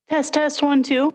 Test, test, 1, 2.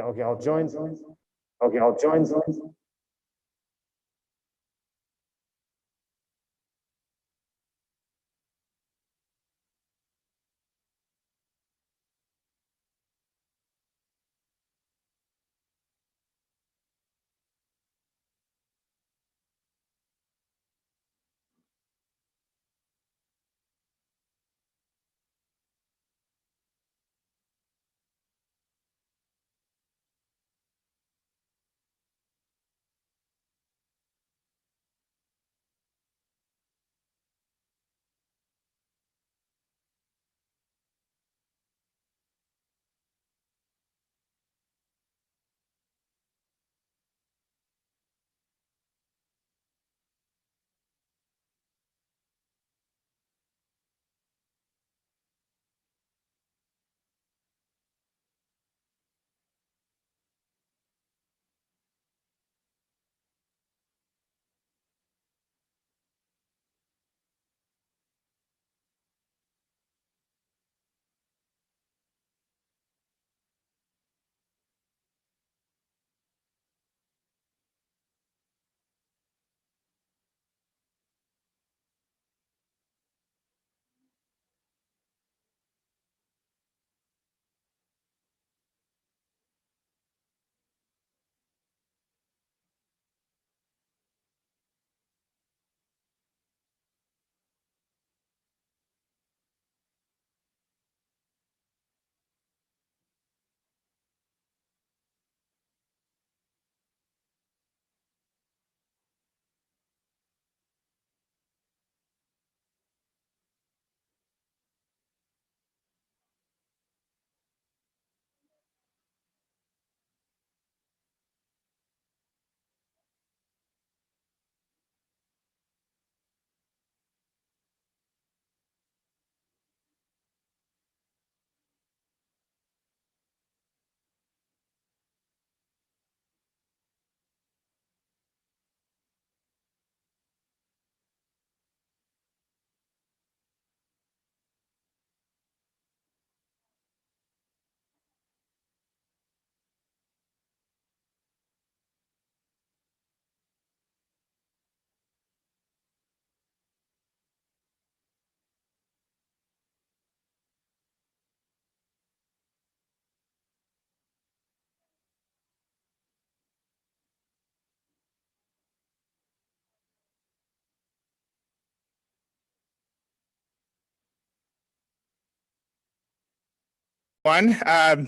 Okay, I'll join. Okay, I'll join.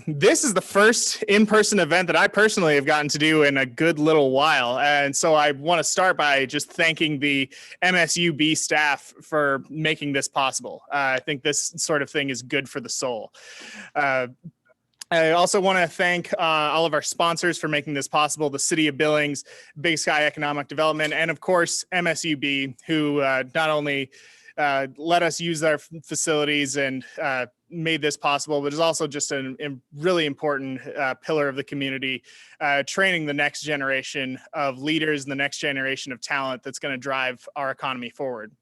This is the first in-person event that I personally have gotten to do in a good little while. And so I want to start by just thanking the MSUB staff for making this possible. I think this sort of thing is good for the soul. I also want to thank all of our sponsors for making this possible, the City of Billings, Big Sky Economic Development, and of course, MSUB, who not only let us use our facilities and made this possible, but is also just a really important pillar of the community, training the next generation of leaders and the next generation of talent that's going to drive our economy forward.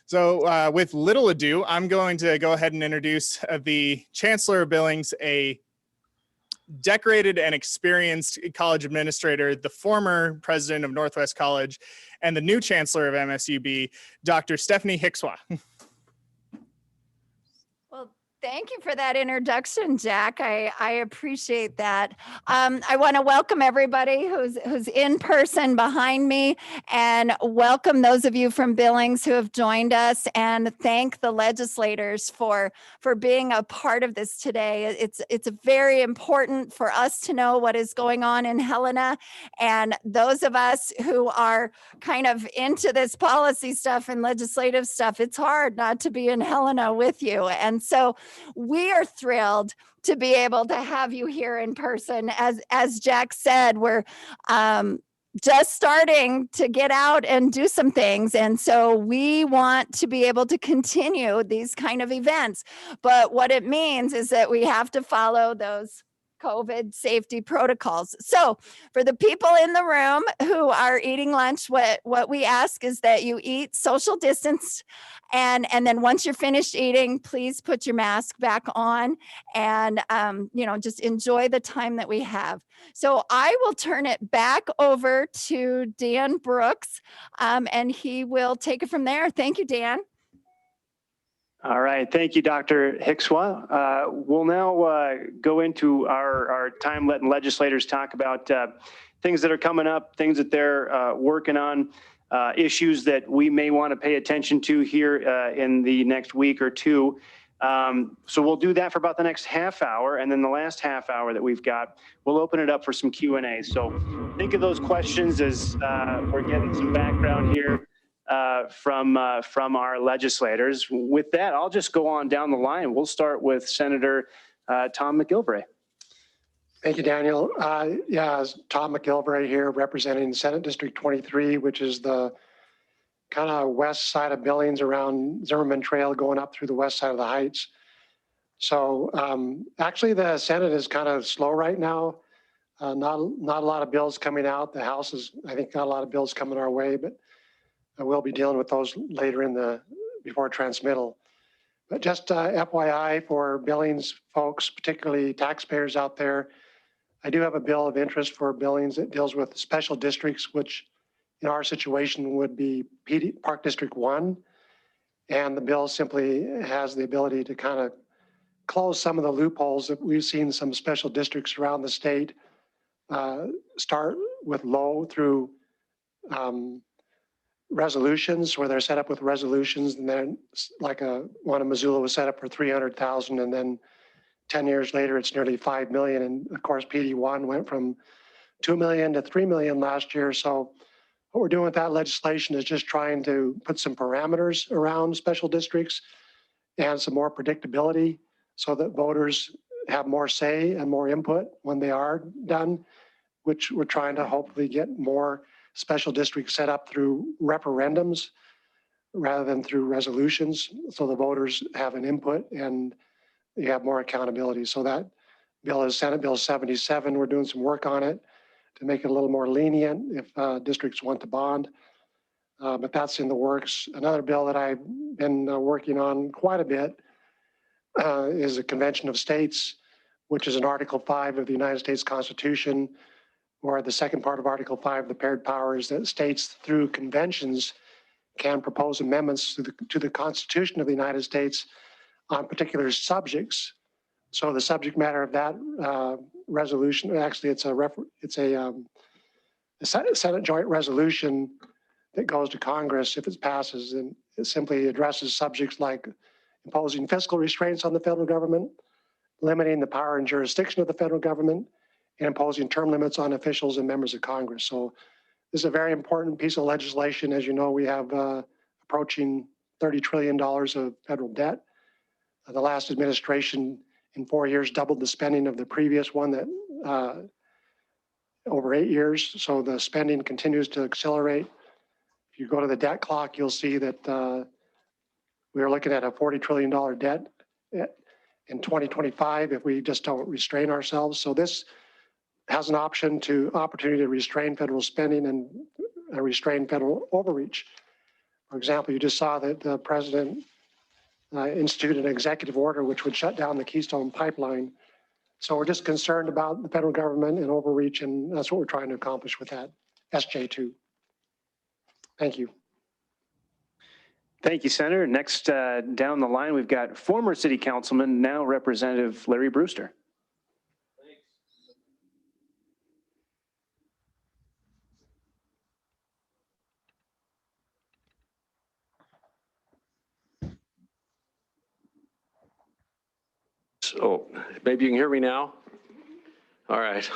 So with little ado, I'm going to go ahead and introduce the Chancellor of Billings, a decorated and experienced college administrator, the former president of Northwest College, and the new chancellor of MSUB, Dr. Stephanie Hickswa. Well, thank you for that introduction, Jack. I appreciate that. I want to welcome everybody who's in person behind me, and welcome those of you from Billings who have joined us, and thank the legislators for being a part of this today. It's very important for us to know what is going on in Helena, and those of us who are kind of into this policy stuff and legislative stuff, it's hard not to be in Helena with you. And so we are thrilled to be able to have you here in person. As Jack said, we're just starting to get out and do some things. And so we want to be able to continue these kind of events. But what it means is that we have to follow those COVID safety protocols. So for the people in the room who are eating lunch, what we ask is that you eat social distance, and then once you're finished eating, please put your mask back on, and just enjoy the time that we have. So I will turn it back over to Dan Brooks, and he will take it from there. Thank you, Dan. All right, thank you, Dr. Hickswa. We'll now go into our time letting legislators talk about things that are coming up, things that they're working on, issues that we may want to pay attention to here in the next week or two. So we'll do that for about the next half hour, and then the last half hour that we've got, we'll open it up for some Q&A. So think of those questions as we're getting some background here from our legislators. With that, I'll just go on down the line. We'll start with Senator Tom McGilvray. Thank you, Daniel. Yeah, Tom McGilvray here representing Senate District 23, which is the kind of west side of Billings around Zimmerman Trail going up through the west side of the Heights. So actually the Senate is kind of slow right now. Not a lot of bills coming out. The House is, I think, got a lot of bills coming our way, but we'll be dealing with those later before transmittal. But just FYI for Billings folks, particularly taxpayers out there, I do have a bill of interest for Billings that deals with special districts, which in our situation would be Park District 1. And the bill simply has the ability to kind of close some of the loopholes that we've seen some special districts around the state start with low through resolutions, where they're set up with resolutions, and then like one in Missoula was set up for 300,000, and then 10 years later it's nearly 5 million. And of course PD1 went from 2 million to 3 million last year. So what we're doing with that legislation is just trying to put some parameters around special districts and some more predictability so that voters have more say and more input when they are done, which we're trying to hopefully get more special districts set up through referendums rather than through resolutions, so the voters have an input and you have more accountability. So that bill is Senate Bill 77. We're doing some work on it to make it a little more lenient if districts want to bond, but that's in the works. Another bill that I've been working on quite a bit is the Convention of States, which is in Article 5 of the United States Constitution, where the second part of Article 5, the paired powers, that states through conventions can propose amendments to the Constitution of the United States on particular subjects. So the subject matter of that resolution, actually it's a Senate joint resolution that goes to Congress if it passes, and it simply addresses subjects like imposing fiscal restraints on the federal government, limiting the power and jurisdiction of the federal government, and imposing term limits on officials and members of Congress. So this is a very important piece of legislation. As you know, we have approaching $30 trillion of federal debt. The last administration in 4 years doubled the spending of the previous one that over 8 years. So the spending continues to accelerate. If you go to the debt clock, you'll see that we are looking at a $40 trillion debt in 2025 if we just don't restrain ourselves. So this has an opportunity to restrain federal spending and restrain federal overreach. For example, you just saw that the president instituted an executive order which would shut down the Keystone Pipeline. So we're just concerned about the federal government and overreach, and that's what we're trying to accomplish with that SJ2. Thank you. Thank you, Senator. Next down the line, we've got former City Councilman, now Representative Larry Brewster. So maybe you can hear me now. All right.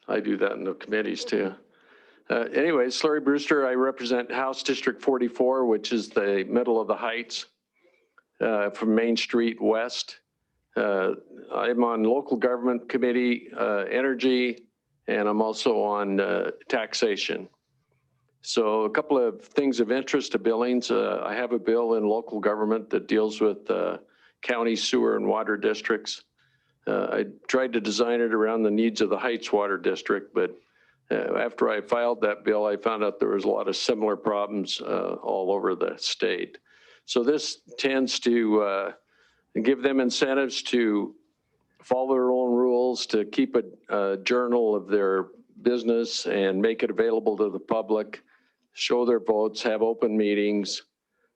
I do that in the committees too. Anyways, Larry Brewster, I represent House District 44, which is the middle of the Heights from Main Street West. I'm on local government committee, energy, and I'm also on taxation. So a couple of things of interest to Billings. I have a bill in local government that deals with county sewer and water districts. I tried to design it around the needs of the Heights Water District, but after I filed that bill, I found out there was a lot of similar problems all over the state. So this tends to give them incentives to follow their own rules, to keep a journal of their business and make it available to the public, show their votes, have open meetings.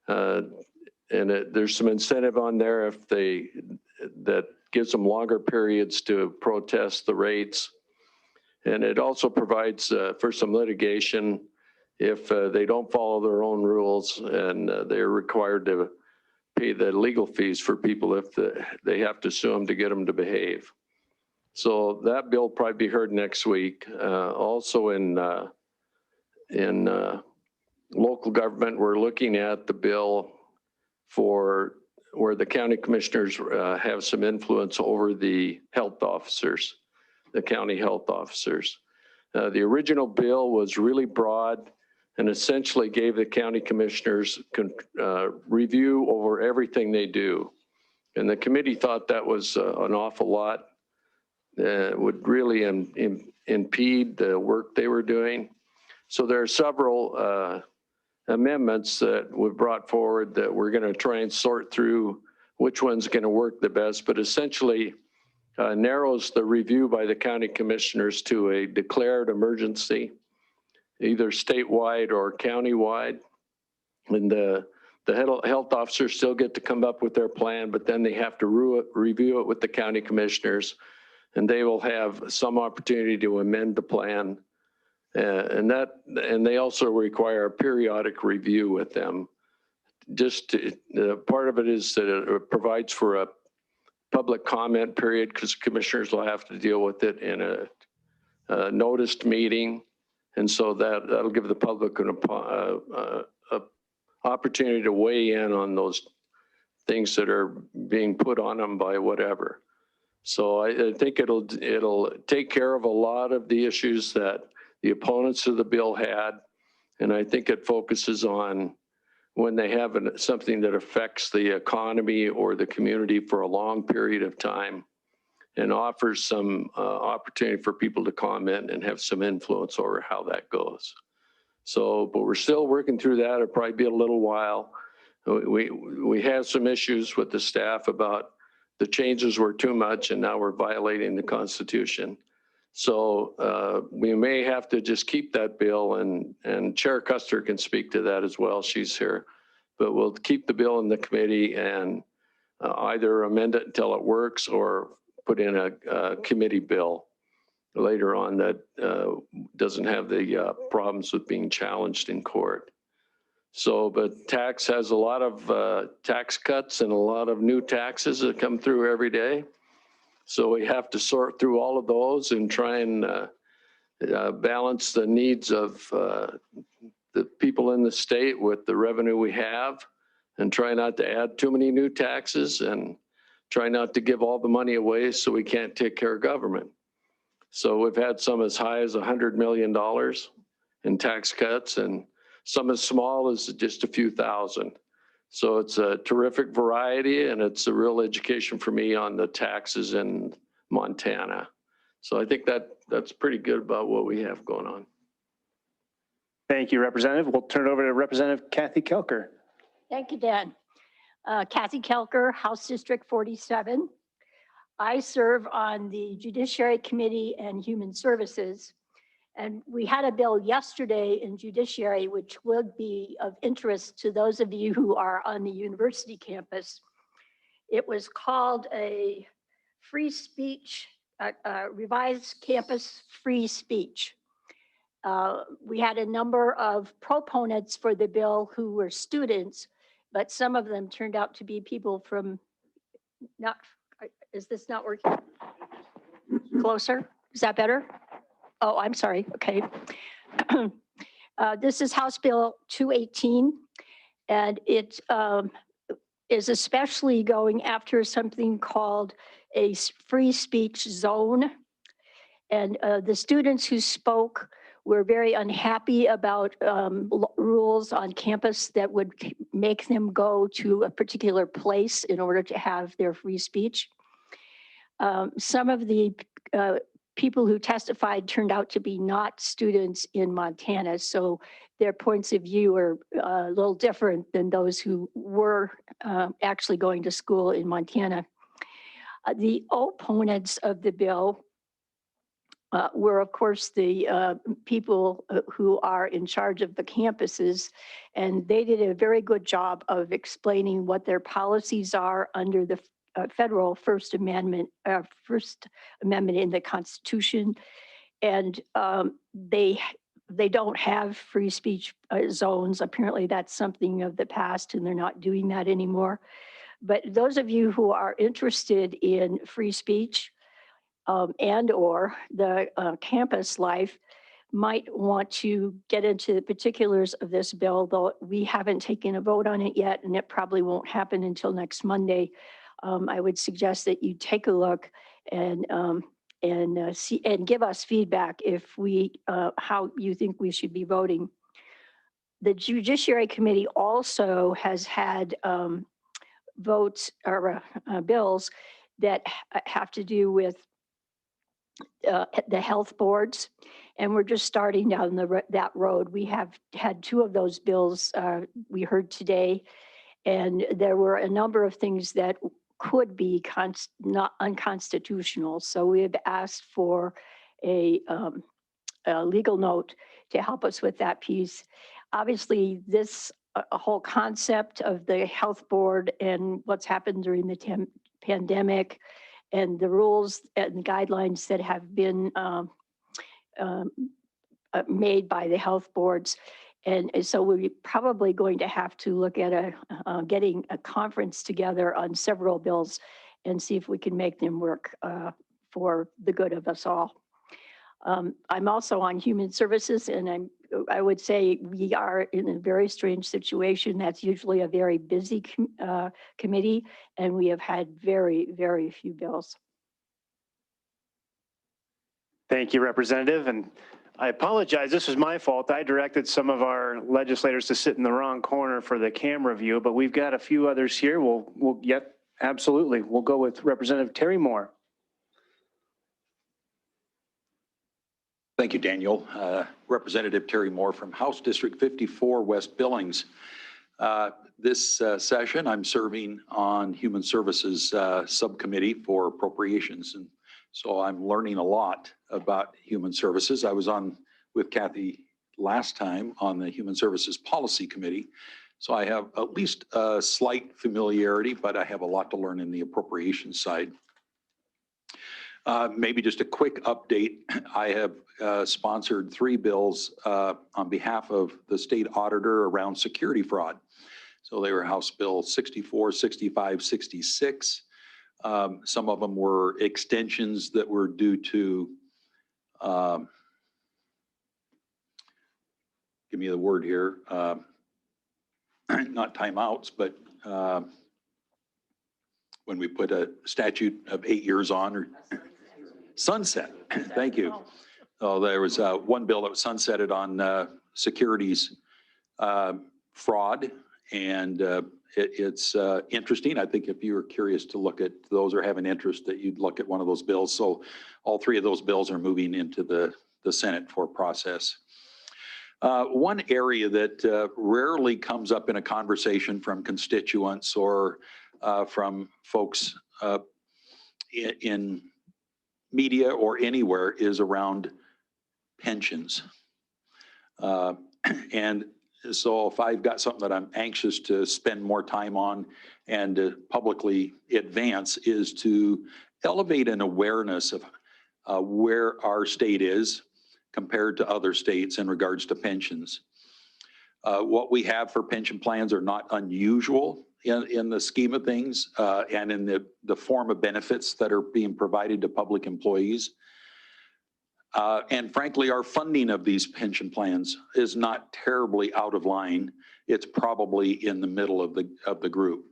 There's some incentive on there if that gives them longer periods to protest the rates. And it also provides for some litigation if they don't follow their own rules and they're required to pay the legal fees for people if they have to sue them to get them to behave. So that bill will probably be heard next week. Also in local government, we're looking at the bill for where the county commissioners have some influence over the health officers, the county health officers. The original bill was really broad and essentially gave the county commissioners review over everything they do. And the committee thought that was an awful lot. Would really impede the work they were doing. So there are several amendments that we've brought forward that we're going to try and sort through which one's going to work the best, but essentially narrows the review by the county commissioners to a declared emergency, either statewide or countywide. And the health officers still get to come up with their plan, but then they have to review it with the county commissioners, and they will have some opportunity to amend the plan. And they also require a periodic review with them. Part of it is that it provides for a public comment period because commissioners will have to deal with it in a noticed meeting. And so that'll give the public an opportunity to weigh in on those things that are being put on them by whatever. So I think it'll take care of a lot of the issues that the opponents of the bill had. And I think it focuses on when they have something that affects the economy or the community for a long period of time and offers some opportunity for people to comment and have some influence over how that goes. So, but we're still working through that. It'll probably be a little while. We have some issues with the staff about the changes were too much and now we're violating the Constitution. So we may have to just keep that bill, and Chair Custer can speak to that as well. She's here. But we'll keep the bill in the committee and either amend it until it works or put in a committee bill later on that doesn't have the problems with being challenged in court. So, but tax has a lot of tax cuts and a lot of new taxes that come through every day. So we have to sort through all of those and try and balance the needs of the people in the state with the revenue we have, and try not to add too many new taxes and try not to give all the money away so we can't take care of government. So we've had some as high as $100 million in tax cuts and some as small as just a few thousand. So it's a terrific variety, and it's a real education for me on the taxes in Montana. So I think that's pretty good about what we have going on. Thank you, Representative. We'll turn it over to Representative Kathy Kelker. Thank you, Dan. Kathy Kelker, House District 47. I serve on the Judiciary Committee and Human Services. And we had a bill yesterday in Judiciary, which would be of interest to those of you who are on the university campus. It was called a free speech, revised campus free speech. We had a number of proponents for the bill who were students, but some of them turned out to be people from is this not working? Closer? Is that better? Oh, I'm sorry. Okay. This is House Bill 218, and it is especially going after something called a free speech zone. And the students who spoke were very unhappy about rules on campus that would make them go to a particular place in order to have their free speech. Some of the people who testified turned out to be not students in Montana, so their points of view are a little different than those who were actually going to school in Montana. The opponents of the bill were, of course, the people who are in charge of the campuses, and they did a very good job of explaining what their policies are under the federal First Amendment in the Constitution, and they don't have free speech zones. Apparently, that's something of the past, and they're not doing that anymore. But those of you who are interested in free speech and or the campus life might want to get into the particulars of this bill, though we haven't taken a vote on it yet, and it probably won't happen until next Monday. I would suggest that you take a look and see and give us feedback if how you think we should be voting. The Judiciary Committee also has had votes or bills that have to do with the health boards, and we're just starting down that road. We have had two of those bills we heard today, and there were a number of things that could be not unconstitutional. So we have asked for a legal note to help us with that piece. Obviously, this whole concept of the health board and what's happened during the pandemic and the rules and guidelines that have been made by the health boards. And so we're probably going to have to look at getting a conference together on several bills and see if we can make them work for the good of us all. I'm also on Human Services, and I would say we are in a very strange situation. That's usually a very busy committee, and we have had very, very few bills. Thank you, Representative. And I apologize, this was my fault. I directed some of our legislators to sit in the wrong corner for the camera view, but we've got a few others here. Absolutely. We'll go with Representative Terry Moore. Thank you, Daniel. Representative Terry Moore from House District 54, West Billings. This session, I'm serving on Human Services Subcommittee for Appropriations. And so I'm learning a lot about human services. I was on with Kathy last time on the Human Services Policy Committee. So I have at least a slight familiarity, but I have a lot to learn in the appropriations side. Maybe just a quick update. I have sponsored 3 bills on behalf of the state auditor around security fraud. So they were House Bill 64, 65, 66. Some of them were extensions that were due to, give me the word here, not timeouts, but when we put a statute of 8 years on, or sunset, thank you. Oh, there was one bill that was sunsetted on securities fraud, and it's interesting. I think if you were curious to look at those or have an interest, that you'd look at one of those bills. So all 3 of those bills are moving into the Senate for process. One area that rarely comes up in a conversation from constituents or from folks in media or anywhere is around pensions. And so if I've got something that I'm anxious to spend more time on and to publicly advance, is to elevate an awareness of where our state is compared to other states in regards to pensions. What we have for pension plans are not unusual in the scheme of things and in the form of benefits that are being provided to public employees. And frankly, our funding of these pension plans is not terribly out of line. It's probably in the middle of the group.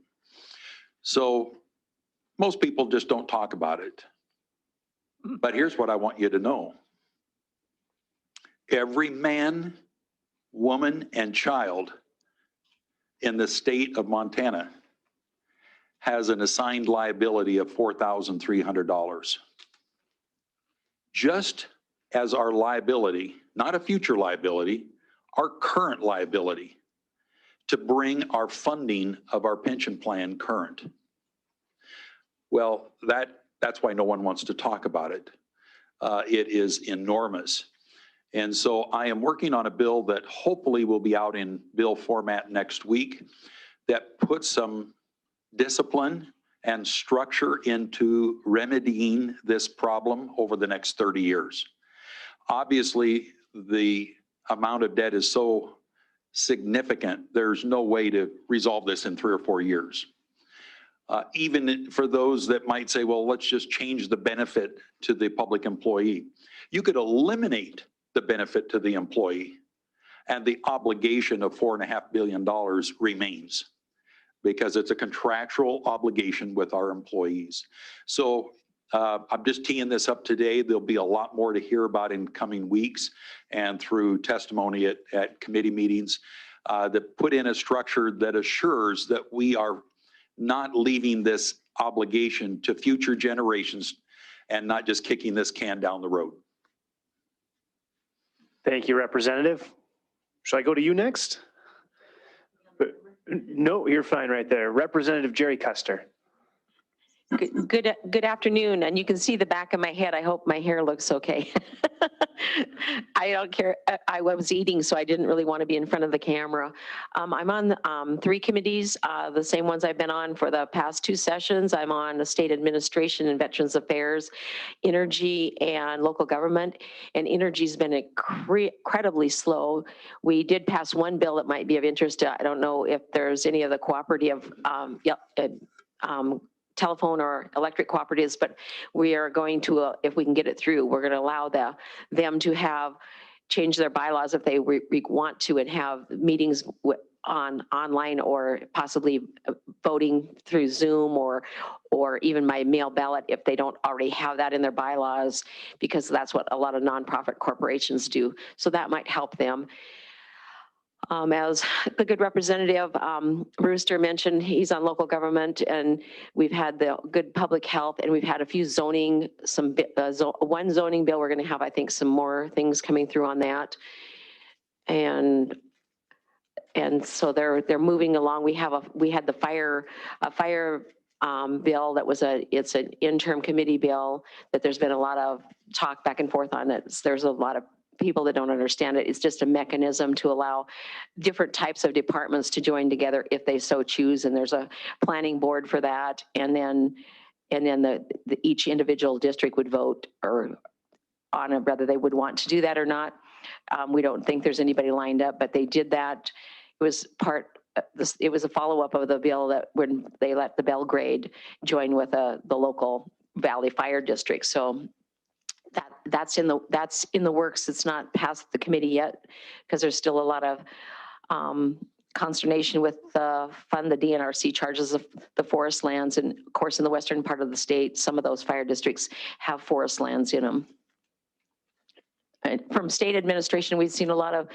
So most people just don't talk about it. But here's what I want you to know. Every man, woman, and child in the state of Montana has an assigned liability of $4,300. Just as our liability, not a future liability, our current liability to bring our funding of our pension plan current. Well, that's why no one wants to talk about it. It is enormous. And so I am working on a bill that hopefully will be out in bill format next week that puts some discipline and structure into remedying this problem over the next 30 years. Obviously, the amount of debt is so significant, there's no way to resolve this in 3 or 4 years. Even for those that might say, well, let's just change the benefit to the public employee. You could eliminate the benefit to the employee and the obligation of $4.5 billion remains because it's a contractual obligation with our employees. So I'm just teeing this up today. There'll be a lot more to hear about in coming weeks and through testimony at committee meetings that put in a structure that assures that we are not leaving this obligation to future generations and not just kicking this can down the road. Thank you, Representative. Shall I go to you next? No, you're fine right there. Representative Jerry Custer. Good afternoon, and you can see the back of my head. I hope my hair looks okay. I don't care. I was eating, so I didn't really want to be in front of the camera. I'm on 3 committees, the same ones I've been on for the past 2 sessions. I'm on the State Administration and Veterans Affairs, Energy, and Local Government. And energy's been incredibly slow. We did pass one bill that might be of interest. I don't know if there's any of the cooperative telephone or electric cooperatives, but we are going to, if we can get it through, we're going to allow them to have change their bylaws if they want to and have meetings online or possibly voting through Zoom or even by mail ballot if they don't already have that in their bylaws, because that's what a lot of nonprofit corporations do. So that might help them. As the good representative Brewster mentioned, he's on local government, and we've had the good public health, and we've had a few zoning, one zoning bill. We're going to have, I think, some more things coming through on that, and so they're moving along. We had the fire bill that was it's an interim committee bill that there's been a lot of talk back and forth on it. There's a lot of people that don't understand it. It's just a mechanism to allow different types of departments to join together if they so choose. And there's a planning board for that. And then each individual district would vote on whether they would want to do that or not. We don't think there's anybody lined up, but they did that. It was it was a follow-up of the bill that when they let the Belgrade join with the local Valley Fire District. So that's in the works. It's not past the committee yet because there's still a lot of consternation with the fund the DNRC charges of the forest lands. And of course, in the western part of the state, some of those fire districts have forest lands in them. And from state administration, we've seen a lot of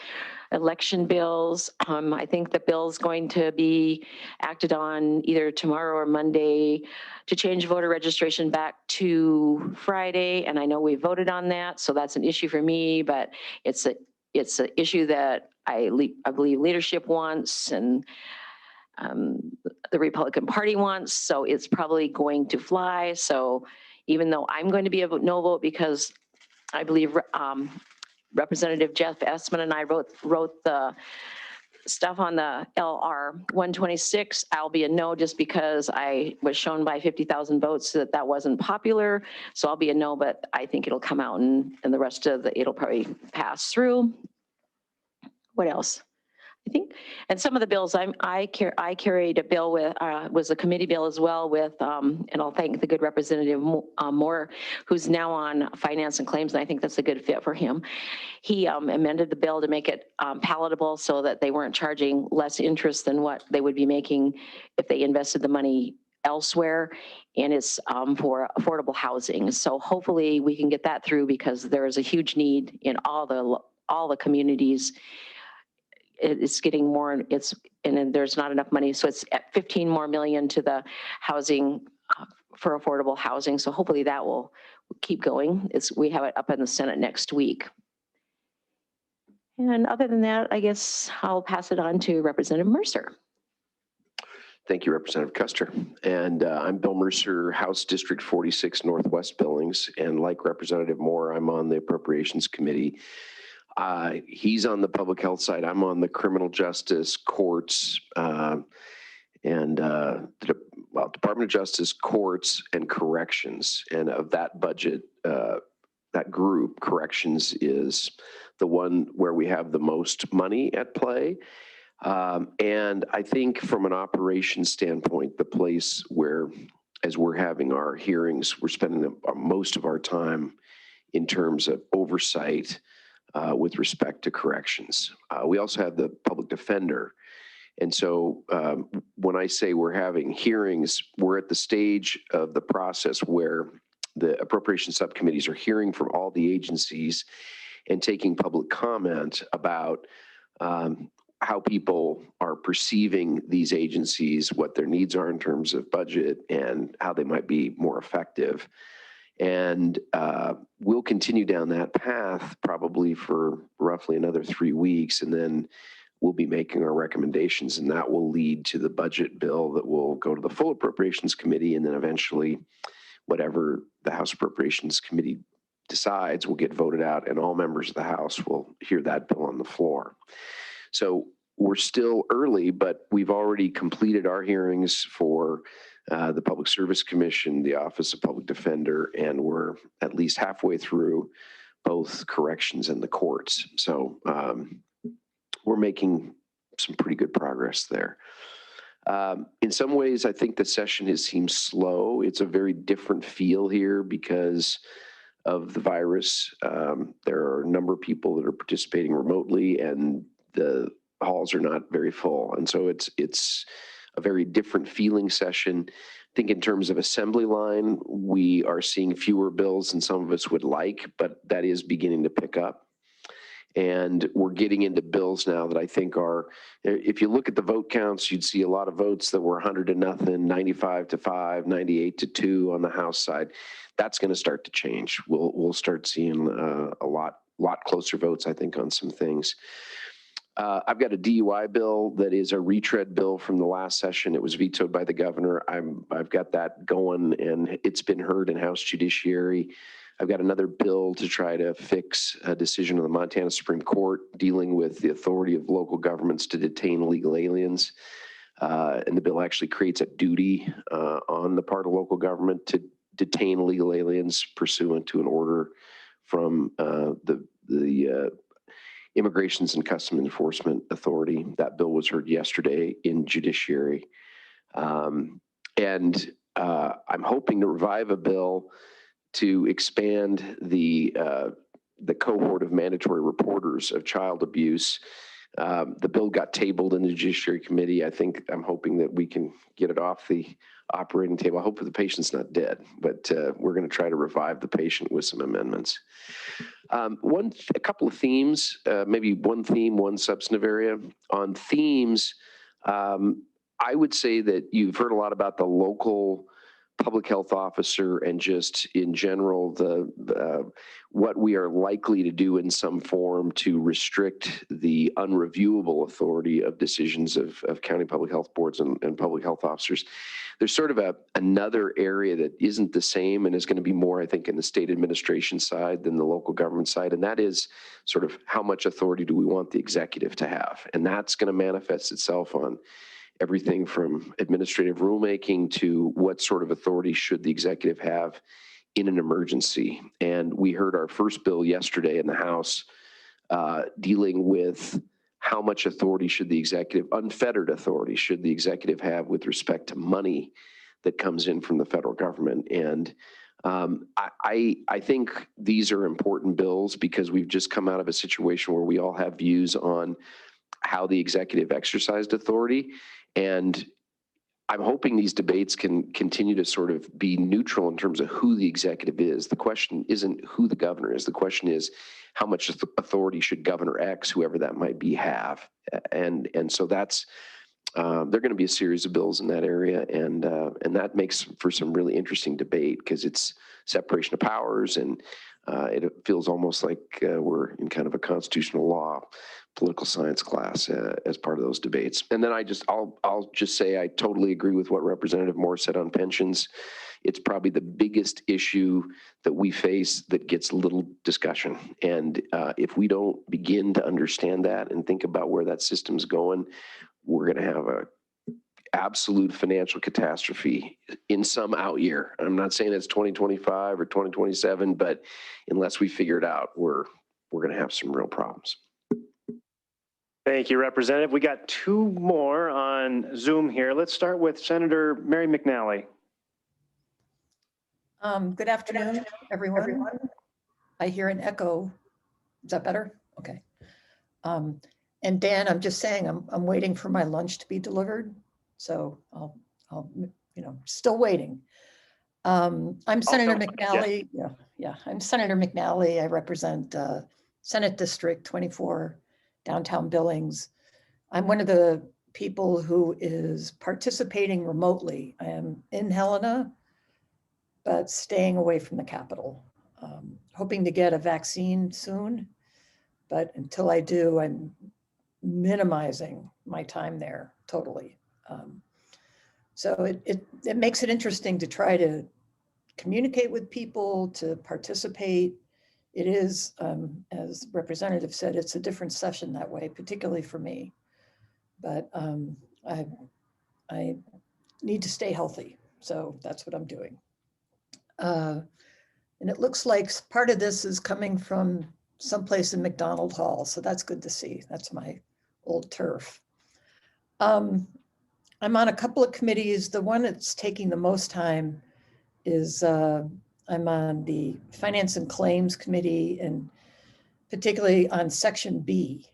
election bills. I think the bill's going to be acted on either tomorrow or Monday to change voter registration back to Friday. And I know we voted on that, so that's an issue for me, but it's an issue that I believe leadership wants and the Republican Party wants, so it's probably going to fly. So even though I'm going to be a no vote because I believe Representative Jeff Essman and I wrote the stuff on the LR 126. I'll be a no just because I was shown by 50,000 votes that wasn't popular. So I'll be a no, but I think it'll come out and the rest of it'll probably pass through. What else? I think, and some of the bills I carried a bill with, was a committee bill as well with, and I'll thank the good Representative Moore, who's now on Finance and Claims, and I think that's a good fit for him. He amended the bill to make it palatable so that they weren't charging less interest than what they would be making if they invested the money elsewhere, and it's for affordable housing. So hopefully we can get that through because there is a huge need in all the communities it's getting more, and then there's not enough money. So it's at 15 more million to the housing for affordable housing. So hopefully that will keep going. We have it up in the Senate next week. And other than that, I guess I'll pass it on to Representative Mercer. Thank you, Representative Custer. And I'm Bill Mercer, House District 46, Northwest Billings. And like Representative Moore, I'm on the Appropriations Committee. He's on the public health side. I'm on the criminal justice, courts, Department of Justice, courts, and corrections. And of that budget, that group, corrections, is the one where we have the most money at play. And I think from an operations standpoint, the place where, as we're having our hearings, we're spending most of our time in terms of oversight with respect to corrections. We also have the public defender. And so when I say we're having hearings, we're at the stage of the process where the appropriation subcommittees are hearing from all the agencies and taking public comment about how people are perceiving these agencies, what their needs are in terms of budget, and how they might be more effective. And we'll continue down that path probably for roughly another 3 weeks, and then we'll be making our recommendations, and that will lead to the budget bill that will go to the full Appropriations Committee, and then eventually whatever the House Appropriations Committee decides will get voted out, and all members of the House will hear that bill on the floor. So we're still early, but we've already completed our hearings for the Public Service Commission, the Office of Public Defender, and we're at least halfway through both corrections and the courts. So we're making some pretty good progress there. In some ways, I think the session seems slow. It's a very different feel here because of the virus. There are a number of people that are participating remotely, and the halls are not very full. And so it's a very different feeling session. I think in terms of assembly line, we are seeing fewer bills than some of us would like, but that is beginning to pick up. And we're getting into bills now that I think are, if you look at the vote counts, you'd see a lot of votes that were 100 to nothing, 95 to 5, 98 to 2 on the House side. That's going to start to change. We'll start seeing a lot closer votes, I think, on some things. I've got a DUI bill that is a retread bill from the last session. It was vetoed by the governor. I've got that going, and it's been heard in House Judiciary. I've got another bill to try to fix a decision of the Montana Supreme Court dealing with the authority of local governments to detain illegal aliens. And the bill actually creates a duty on the part of local government to detain illegal aliens pursuant to an order from the Immigrations and Customs Enforcement Authority. That bill was heard yesterday in Judiciary. And I'm hoping to revive a bill to expand the cohort of mandatory reporters of child abuse. The bill got tabled in the Judiciary Committee. I'm hoping that we can get it off the operating table. I hope the patient's not dead, but we're going to try to revive the patient with some amendments. A couple of themes, maybe one theme, one substantive area. On themes, I would say that you've heard a lot about the local public health officer and just in general what we are likely to do in some form to restrict the unreviewable authority of decisions of county public health boards and public health officers. There's sort of another area that isn't the same and is going to be more, I think, in the state administration side than the local government side, and that is sort of how much authority do we want the executive to have? And that's going to manifest itself on everything from administrative rulemaking to what sort of authority should the executive have in an emergency. And we heard our first bill yesterday in the House dealing with how much authority should the executive, unfettered authority, should the executive have with respect to money that comes in from the federal government. And I think these are important bills because we've just come out of a situation where we all have views on how the executive exercised authority. And I'm hoping these debates can continue to sort of be neutral in terms of who the executive is. The question isn't who the governor is. The question is, how much authority should Governor X, whoever that might be, have? And so that's, there are going to be a series of bills in that area, and that makes for some really interesting debate because it's separation of powers, and it feels almost like we're in kind of a constitutional law, political science class as part of those debates. And then I'll just say I totally agree with what Representative Moore said on pensions. It's probably the biggest issue that we face that gets little discussion. And if we don't begin to understand that and think about where that system's going, we're going to have a absolute financial catastrophe in some out year. I'm not saying it's 2025 or 2027, but unless we figure it out, we're going to have some real problems. Thank you, Representative. We got two more on Zoom here. Let's start with Senator Mary McNally. Good afternoon, everyone. I hear an echo. Is that better? Okay. And Dan, I'm just saying, I'm waiting for my lunch to be delivered. So I'll still waiting. I'm Senator McNally. Yeah, I'm Senator McNally. I represent Senate District 24, downtown Billings. I'm one of the people who is participating remotely. I am in Helena, but staying away from the Capitol. Hoping to get a vaccine soon, but until I do, I'm minimizing my time there totally. So it makes it interesting to try to communicate with people, to participate. It is, as Representative said, it's a different session that way, particularly for me. But I need to stay healthy, so that's what I'm doing. And it looks like part of this is coming from someplace in McDonald Hall, so that's good to see. That's my old turf. I'm on a couple of committees. The one that's taking the most time is I'm on the Finance and Claims Committee, and particularly on Section B,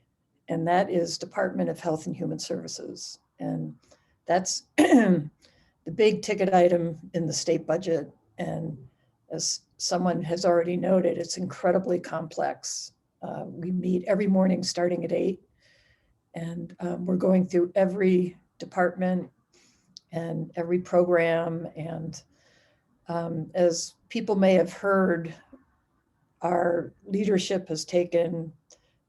and that is Department of Health and Human Services. And that's the big ticket item in the state budget. And as someone has already noted, it's incredibly complex. We meet every morning starting at 8, and we're going through every department and every program. And as people may have heard, our leadership has taken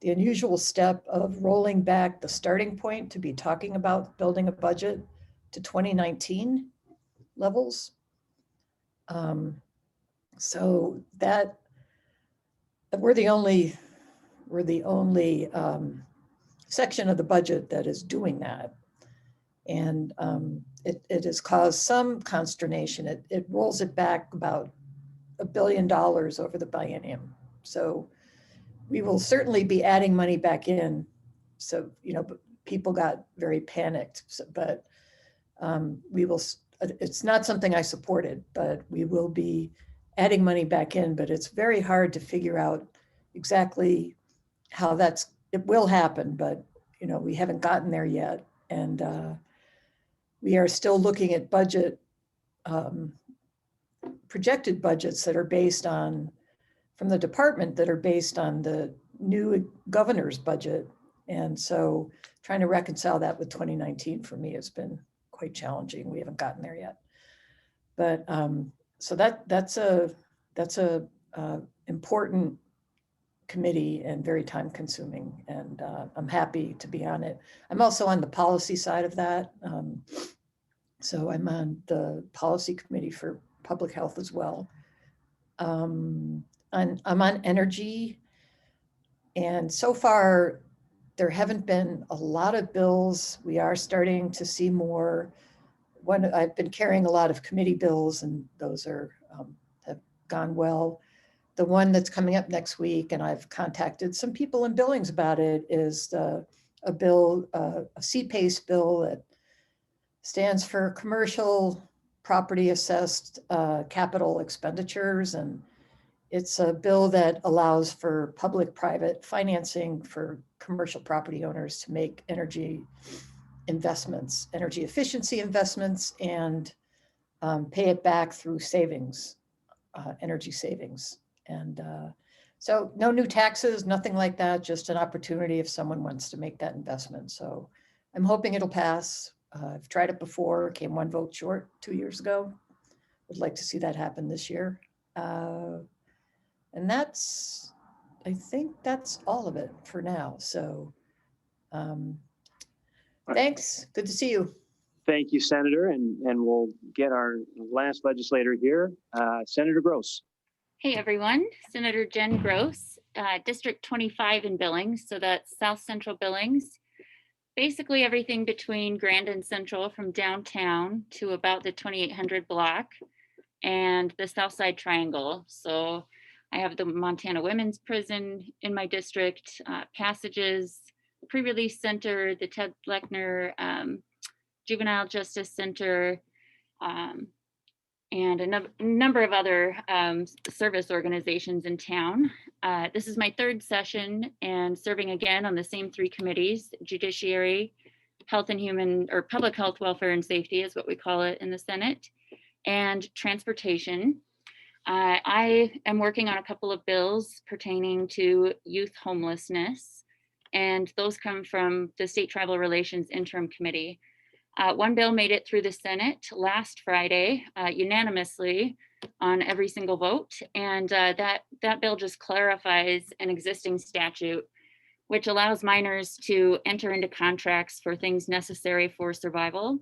the unusual step of rolling back the starting point to be talking about building a budget to 2019 levels. So that we're the only section of the budget that is doing that. And it has caused some consternation. It rolls it back about $1 billion over the biennium. So we will certainly be adding money back in. So, people got very panicked, but we will, it's not something I supported, but we will be adding money back in, but it's very hard to figure out exactly how it will happen, but we haven't gotten there yet. And we are still looking at projected budgets that are based on, from the department, that are based on the new governor's budget. And so trying to reconcile that with 2019 for me has been quite challenging. We haven't gotten there yet. But so that's a important committee and very time consuming, and I'm happy to be on it. I'm also on the policy side of that. So I'm on the policy committee for public health as well. I'm on energy, and so far there haven't been a lot of bills. We are starting to see more. I've been carrying a lot of committee bills, and those have gone well. The one that's coming up next week, and I've contacted some people in Billings about it, is a bill, a CPACE bill that stands for Commercial Property Assessed Capital Expenditures. And it's a bill that allows for public-private financing for commercial property owners to make energy investments, energy efficiency investments, and pay it back through savings, energy savings. And So no new taxes, nothing like that, just an opportunity if someone wants to make that investment. So I'm hoping it'll pass. I've tried it before, came one vote short 2 years ago. Would like to see that happen this year. And that's, I think that's all of it for now. So thanks, good to see you. Thank you, Senator, and we'll get our last legislator here, Senator Gross. Hey everyone, Senator Jen Gross, District 25 in Billings, so that's South Central Billings. Basically everything between Grand and Central from downtown to about the 2800 block and the South Side Triangle. So I have the Montana Women's Prison in my district, Passages, Pre-Release Center, the Ted Lechner Juvenile Justice Center, and a number of other service organizations in town. This is my third session and serving again on the same three committees: Judiciary, Health and Human, or Public Health, Welfare and Safety is what we call it in the Senate, and Transportation. I am working on a couple of bills pertaining to youth homelessness, and those come from the State Tribal Relations Interim Committee. One bill made it through the Senate last Friday unanimously on every single vote. And that bill just clarifies an existing statute, which allows minors to enter into contracts for things necessary for survival.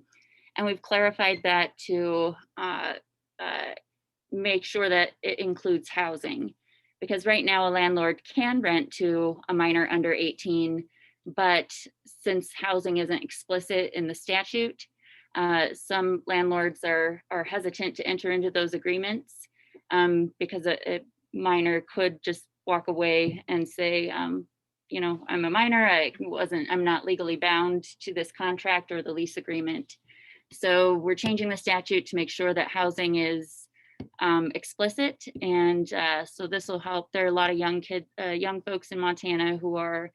And we've clarified that to make sure that it includes housing. Because right now a landlord can rent to a minor under 18, but since housing isn't explicit in the statute, some landlords are hesitant to enter into those agreements because a minor could just walk away and say, you know, I'm a minor, I'm not legally bound to this contract or the lease agreement. So we're changing the statute to make sure that housing is explicit, and so this will help. There are a lot of young folks in Montana who are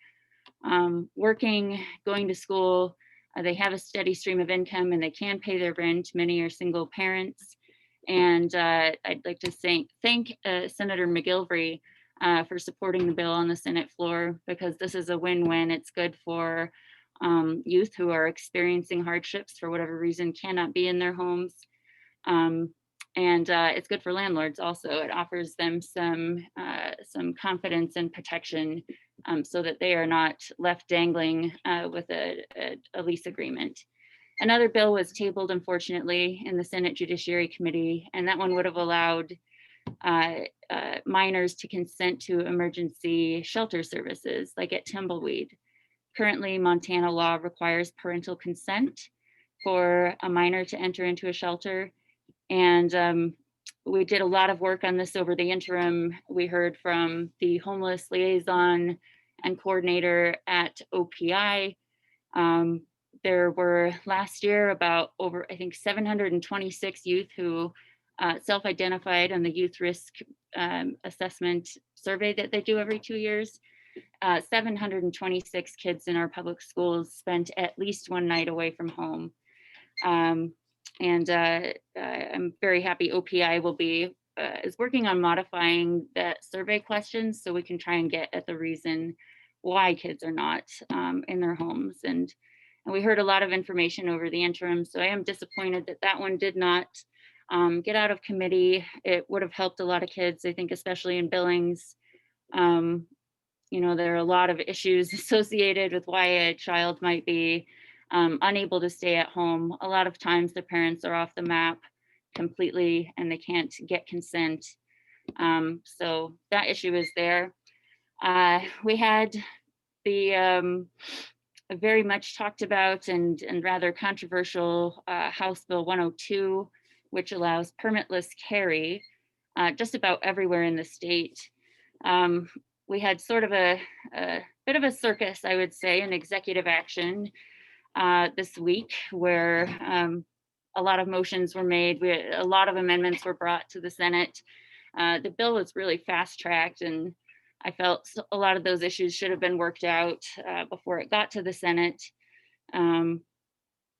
working, going to school. They have a steady stream of income and they can pay their rent. Many are single parents. And I'd like to thank Senator McGilvery for supporting the bill on the Senate floor, because this is a win-win. It's good for youth who are experiencing hardships for whatever reason, cannot be in their homes. And it's good for landlords also. It offers them some confidence and protection so that they are not left dangling with a lease agreement. Another bill was tabled, unfortunately, in the Senate Judiciary Committee, and that one would have allowed minors to consent to emergency shelter services, like at Tumbleweed. Currently, Montana law requires parental consent for a minor to enter into a shelter. And we did a lot of work on this over the interim. We heard from the homeless liaison and coordinator at OPI. There were last year about over, I think, 726 youth who self-identified on the youth risk assessment survey that they do every 2 years. 726 kids in our public schools spent at least one night away from home. And I'm very happy OPI will be is working on modifying that survey questions so we can try and get at the reason why kids are not in their homes. And we heard a lot of information over the interim, so I am disappointed that that one did not get out of committee. It would have helped a lot of kids, I think, especially in Billings. You know, there are a lot of issues associated with why a child might be unable to stay at home. A lot of times the parents are off the map completely and they can't get consent. So that issue is there. We had the very much talked about and rather controversial House Bill 102, which allows permitless carry just about everywhere in the state. We had sort of a bit of a circus, I would say, an executive action this week where a lot of motions were made. A lot of amendments were brought to the Senate. The bill was really fast-tracked, and I felt a lot of those issues should have been worked out before it got to the Senate. We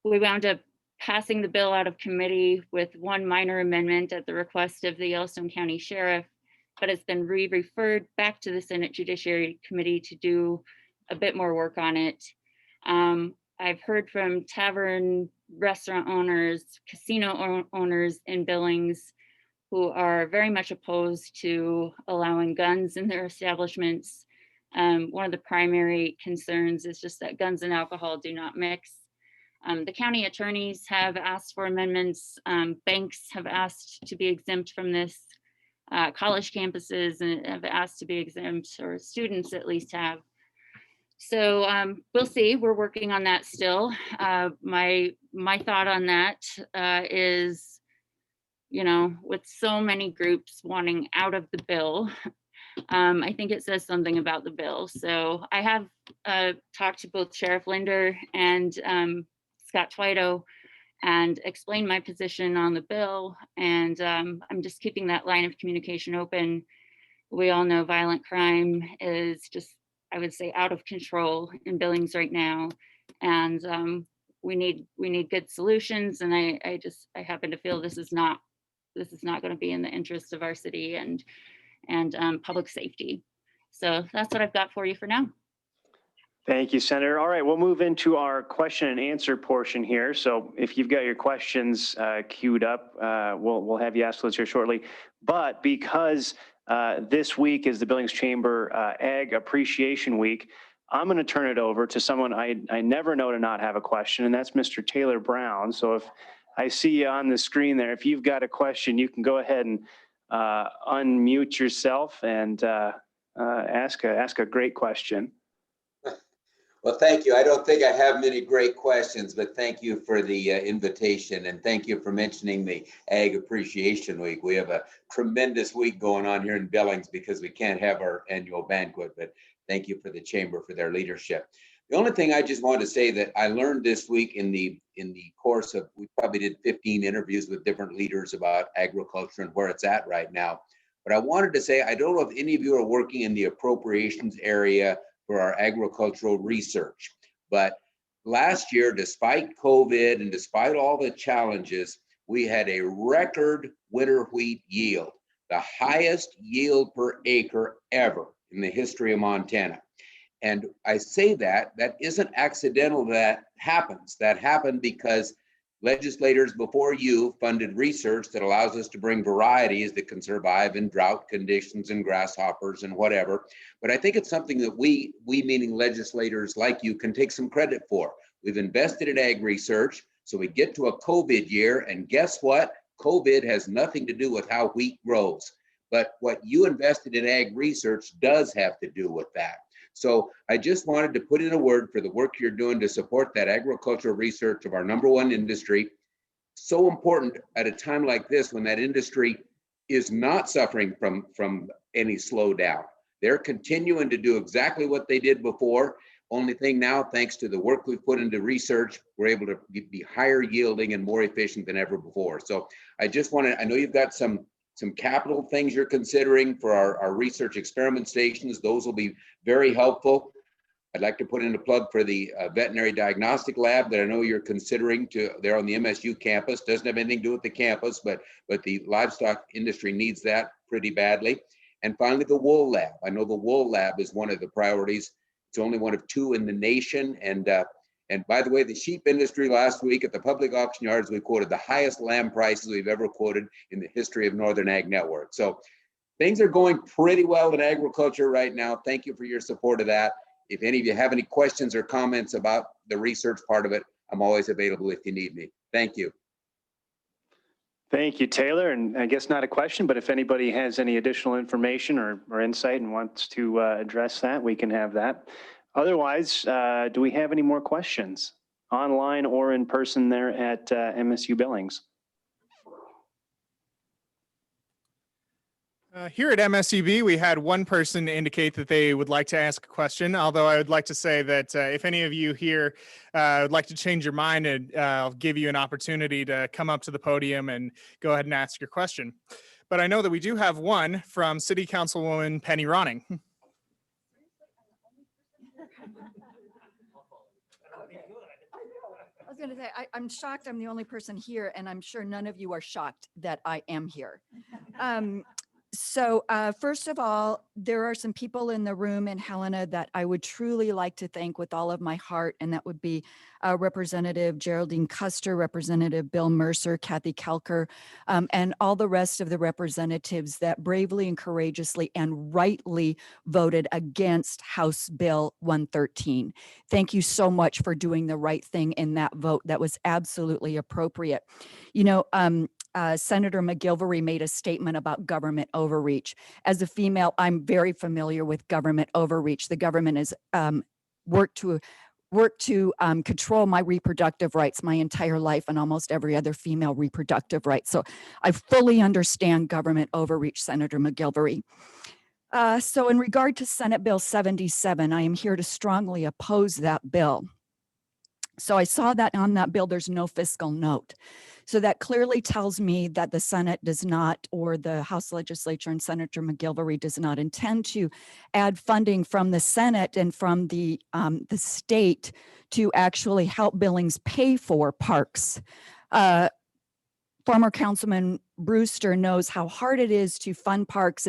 wound up passing the bill out of committee with one minor amendment at the request of the Yellowstone County Sheriff but it's been referred back to the Senate Judiciary Committee to do a bit more work on it. I've heard from tavern, restaurant owners, casino owners in Billings who are very much opposed to allowing guns in their establishments. One of the primary concerns is just that guns and alcohol do not mix. The county attorneys have asked for amendments. Banks have asked to be exempt from this. College campuses have asked to be exempt, or students at least have. So we'll see. We're working on that still. My thought on that is, you know, with so many groups wanting out of the bill, I think it says something about the bill. So I have talked to both Sheriff Linder and Scott Twito and explained my position on the bill. And I'm just keeping that line of communication open. We all know violent crime is just, I would say, out of control in Billings right now. And we need good solutions. And I happen to feel this is not going to be in the interest of our city and public safety. So that's what I've got for you for now. Thank you, Senator. All right, we'll move into our question and answer portion here. So if you've got your questions queued up, we'll have you ask those here shortly. But because this week is the Billings Chamber Ag Appreciation Week, I'm going to turn it over to someone I never know to not have a question, and that's Mr. Taylor Brown. So if I see you on the screen there, if you've got a question, you can go ahead and unmute yourself and ask a great question. Well, thank you. I don't think I have many great questions, but thank you for the invitation, and thank you for mentioning the Ag Appreciation Week. We have a tremendous week going on here in Billings because we can't have our annual banquet, but thank you for the Chamber for their leadership. The only thing I just wanted to say that I learned this week in the course of, we probably did 15 interviews with different leaders about agriculture and where it's at right now. But I wanted to say, I don't know if any of you are working in the appropriations area for our agricultural research. But last year, despite COVID and despite all the challenges, we had a record winter wheat yield, the highest yield per acre ever in the history of Montana. And I say that isn't accidental that happens. That happened because legislators before you funded research that allows us to bring varieties that can survive in drought conditions and grasshoppers and whatever. But I think it's something that we meaning legislators like you, can take some credit for. We've invested in ag research, so we get to a COVID year, and guess what? COVID has nothing to do with how wheat grows. But what you invested in ag research does have to do with that. So I just wanted to put in a word for the work you're doing to support that agricultural research of our #1 industry. So important at a time like this when that industry is not suffering from any slowdown. They're continuing to do exactly what they did before. Only thing now, thanks to the work we've put into research, we're able to be higher yielding and more efficient than ever before. So I just want to, I know you've got some capital things you're considering for our research experiment stations. Those will be very helpful. I'd like to put in a plug for the veterinary diagnostic lab that I know you're considering there on the MSU campus. Doesn't have anything to do with the campus, but the livestock industry needs that pretty badly. And finally, the wool lab. I know the wool lab is one of the priorities. It's only one of 2 in the nation. And by the way, the sheep industry last week at the public auction yards, we quoted the highest lamb prices we've ever quoted in the history of Northern Ag Network. So things are going pretty well in agriculture right now. Thank you for your support of that. If any of you have any questions or comments about the research part of it, I'm always available if you need me. Thank you. Thank you, Taylor. And I guess not a question, but if anybody has any additional information or insight and wants to address that, we can have that. Otherwise, do we have any more questions online or in person there at MSU Billings? Here at MSUB, we had one person indicate that they would like to ask a question, although I would like to say that if any of you here would like to change your mind, and I'll give you an opportunity to come up to the podium and go ahead and ask your question. But I know that we do have one from City Councilwoman Penny Ronning. I was going to say, I'm shocked I'm the only person here, and I'm sure none of you are shocked that I am here. First of all, there are some people in the room in Helena that I would truly like to thank with all of my heart, and that would be Representative Geraldine Custer, Representative Bill Mercer, Kathy Kelker, and all the rest of the representatives that bravely and courageously and rightly voted against House Bill 113. Thank you so much for doing the right thing in that vote. That was absolutely appropriate. You know, Senator McGilvery made a statement about government overreach. As a female, I'm very familiar with government overreach. The government has worked to control my reproductive rights my entire life and almost every other female reproductive right. So I fully understand government overreach, Senator McGilvery. So in regard to Senate Bill 77, I am here to strongly oppose that bill. So I saw that on that bill, there's no fiscal note. So that clearly tells me that the Senate does not, or the House legislature and Senator McGilvery does not intend to add funding from the Senate and from the state to actually help Billings pay for parks. Former Councilman Brewster knows how hard it is to fund parks.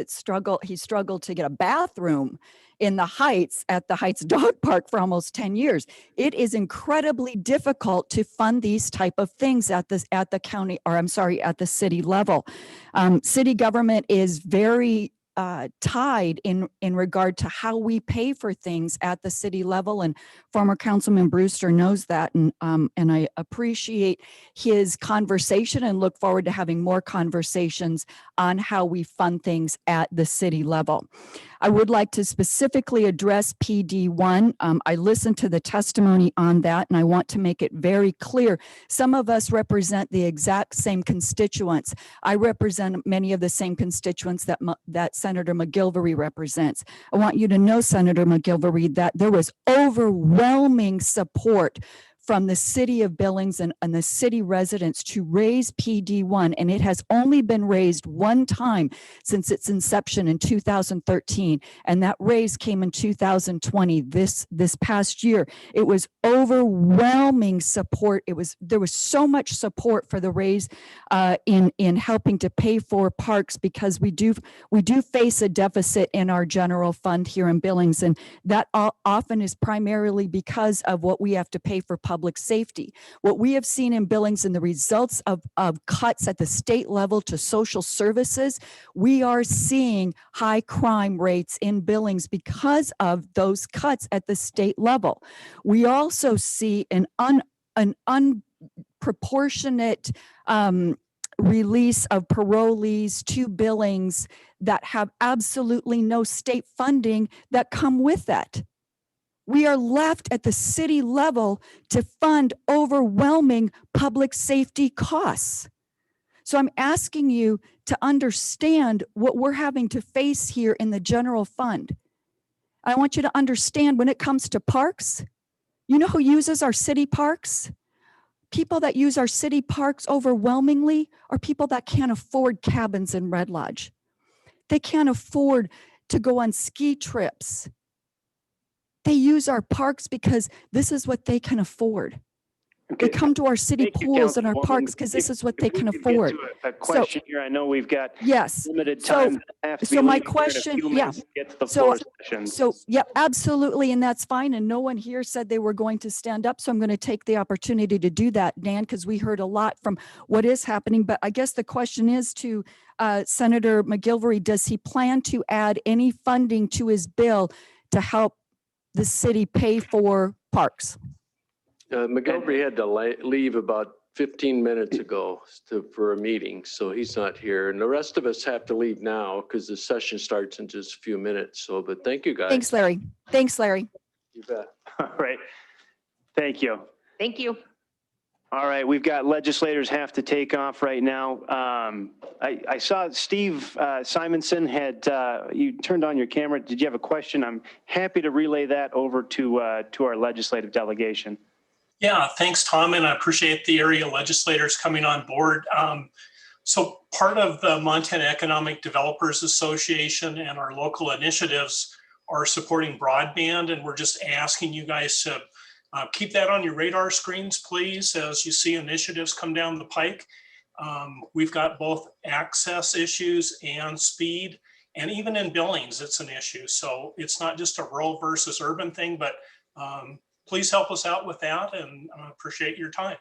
He struggled to get a bathroom in the Heights at the Heights Dog Park for almost 10 years. It is incredibly difficult to fund these type of things at the county, or I'm sorry, at the city level. City government is very tied in regard to how we pay for things at the city level, and former Councilman Brewster knows that, and I appreciate his conversation and look forward to having more conversations on how we fund things at the city level. I would like to specifically address PD1. I listened to the testimony on that, and I want to make it very clear. Some of us represent the exact same constituents. I represent many of the same constituents that Senator McGilvery represents. I want you to know, Senator McGilvery, that there was overwhelming support from the city of Billings and the city residents to raise PD1, and it has only been raised one time since its inception in 2013, and that raise came in 2020, this past year. It was overwhelming support. There was so much support for the raise in helping to pay for parks, because we do face a deficit in our general fund here in Billings, and that often is primarily because of what we have to pay for public safety. What we have seen in Billings and the results of cuts at the state level to social services, we are seeing high crime rates in Billings because of those cuts at the state level. We also see an unproportionate release of parolees to Billings that have absolutely no state funding that come with that. We are left at the city level to fund overwhelming public safety costs. So I'm asking you to understand what we're having to face here in the general fund. I want you to understand, when it comes to parks, you know who uses our city parks? People that use our city parks overwhelmingly are people that can't afford cabins in Red Lodge. They can't afford to go on ski trips. They use our parks because this is what they can afford. Okay. They come to our city Thank you, pools and our Councilwoman. parks because this is what they If we can could get afford. to a question here. I know we've got Yes. limited So- time. so my question- yeah. Get to the So- floor session. So, yeah, absolutely. And that's fine. And no one here said they were going to stand up. So I'm going to take the opportunity to do that, Dan, because we heard a lot from what is happening. But I guess the question is to Senator McGilvery, does he plan to add any funding to his bill to help the city pay for parks? McGilvery had to leave about 15 minutes ago for a meeting, so he's not here. And the rest of us have to leave now because the session starts in just a few minutes. So, but thank you, guys. Thanks, Larry. Thanks, Larry. You bet. All right. Thank you. Thank you. All right, we've got legislators have to take off right now. I saw Steve Simonson had, you turned on your camera. Did you have a question? I'm happy to relay that over to our legislative delegation. Yeah, thanks, Tom, and I appreciate the area legislators coming on board. So part of the Montana Economic Developers Association and our local initiatives are supporting broadband, and we're just asking you guys to keep that on your radar screens, please, as you see initiatives come down the pike. We've got both access issues and speed, and even in Billings, it's an issue. So it's not just a rural versus urban thing, but please help us out with that, and I appreciate your time.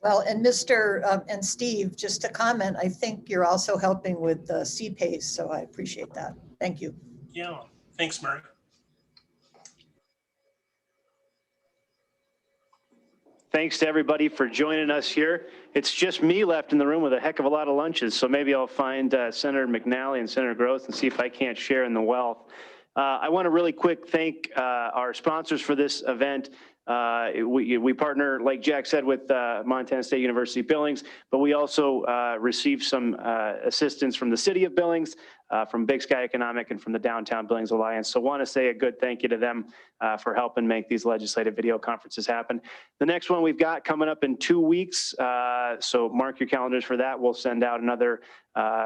Well, and Mr. And Steve, just to comment, I think you're also helping with the CPACE, so I appreciate that. Thank you. Yeah, thanks, Mary. Thanks to everybody for joining us here. It's just me left in the room with a heck of a lot of lunches, so maybe I'll find Senator McNally and Senator Gross and see if I can't share in the wealth. I want to really quick thank our sponsors for this event. We partner, like Jack said, with Montana State University Billings, but we also received some assistance from the city of Billings, from Big Sky Economic, and from the Downtown Billings Alliance. So want to say a good thank you to them for helping make these legislative video conferences happen. The next one we've got coming up in 2 weeks, so mark your calendars for that. We'll send out another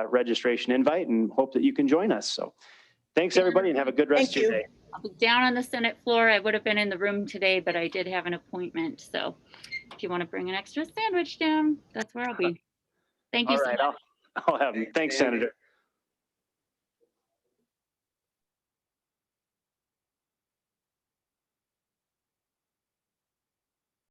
registration invite and hope that you can join us. So thanks, everybody, and have a good rest of your day. I'll be down on the Senate floor. I would have been in the room today, but I did have an appointment. So if you want to bring an extra sandwich down, that's where I'll be. Thank you All so right, much. I'll have them. Thanks, Senator.